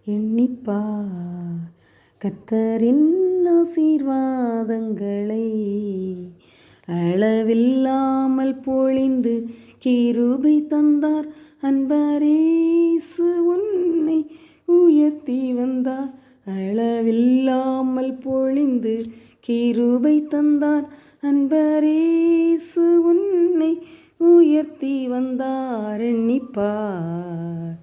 எண்ணிப்பார் கர்த்தரின் ஆசீர்வாதங்களை. அளவில்லாமல் பொழிந்து கிருபை தந்தார் அன்பரேசு உன்னை உயர்த்தி வந்தார். அளவில்லாமல் பொழிந்து கிருபை தந்தார் அன்பரேசு உன்னை உயர்த்தி வந்தார். எண்ணிப்பார்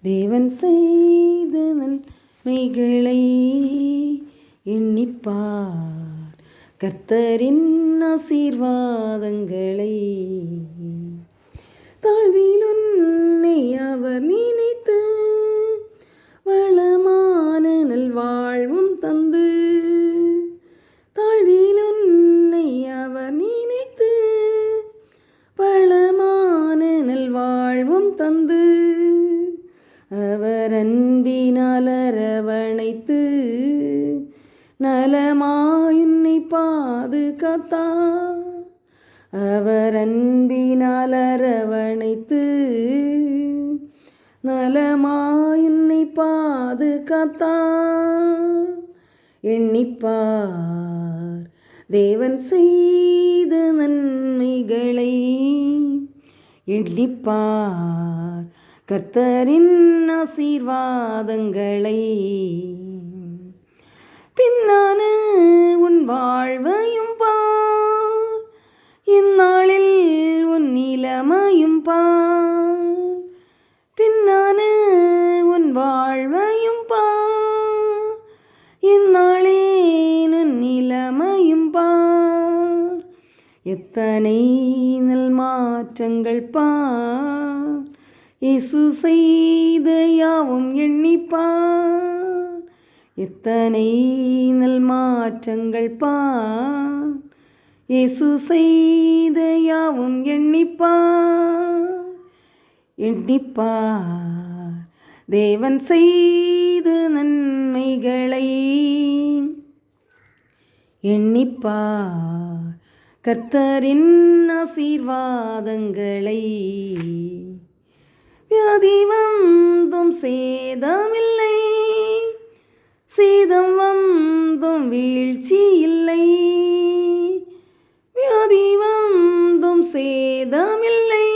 தேவன் செய்த நன்மைகளை. எண்ணிப்பார் கர்த்தரின் ஆசீர்வாதங்களை. தாழ்வில் உன்னை அவர் நினைத்து வளமான நல்வாழ்வும் தந்து. தாழ்வில் உன்னை அவர் நினைத்து வளமான நல்வாழ்வும் தந்து. அவர் அன்பினால் அரவணைத்து நலமாயுன்னை பாதுகாத்தார். அவர் அன்பினால் அரவணைத்து நலமாயுன்னை பாதுகாத்தார். எண்ணிப்பார் தேவன் செய்த நன்மைகளை. எண்ணிப்பார் கர்த்தரின் ஆசீர்வாதங்களை. பின்னான உன் வாழ்வையும் பார், இந்நாளில் உன் நிலைமையும் பார். பின்னான உன் வாழ்வையும் பார், இந்நாளில் உன் நிலைமையும் பார். எத்தனை நல் மாற்றங்கள் பார், இயேசு செய்த யாவும் எண்ணிப்பார். எத்தனை நல் மாற்றங்கள் பார், இயேசு செய்த யாவும் எண்ணிப்பார். எண்ணிப்பார் தேவன் செய்த நன்மைகளை. எண்ணிப்பார் கர்த்தரின் ஆசீர்வாதங்களை. வியாதி வந்தும் சேதமில்லை, சேதம் வந்தும் வீழ்ச்சி இல்லை. வியாதி வந்தும் சேதமில்லை,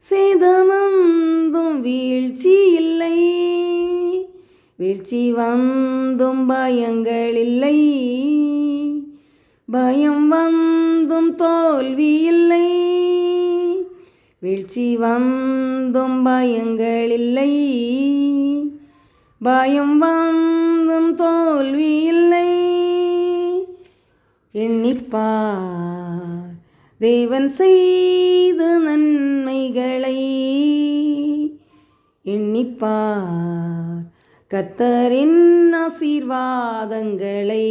சேதம் வந்தும் வீழ்ச்சி இல்லை. வீழ்ச்சி வந்தும் பயங்கள் இல்லை, பயம் வந்தும் தோல்வி இல்லை. வீழ்ச்சி வந்தும் பயங்கள் இல்லை, பயம் வந்தும் தோல்வி இல்லை. எண்ணிப்பார் தேவன் செய்த நன்மைகளை. எண்ணிப்பார் கர்த்தரின் ஆசீர்வாதங்களை.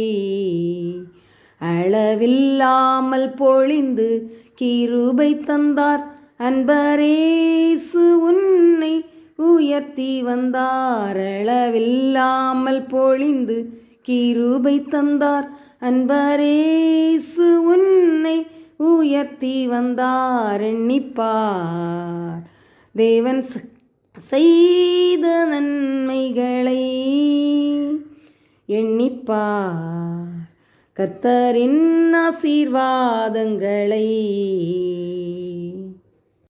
அளவில்லாமல் பொழிந்து கிருபை தந்தார் அன்பரேசு உன்னை உயர்த்தி வந்தார். அளவில்லாமல் பொழிந்து கிருபை தந்தார் அன்பரேசு உன்னை உயர்த்தி வந்தார். எண்ணிப்பார் தேவன் செய்த நன்மைகளை. எண்ணிப்பார் கர்த்தரின் ஆசீர்வாதங்களை.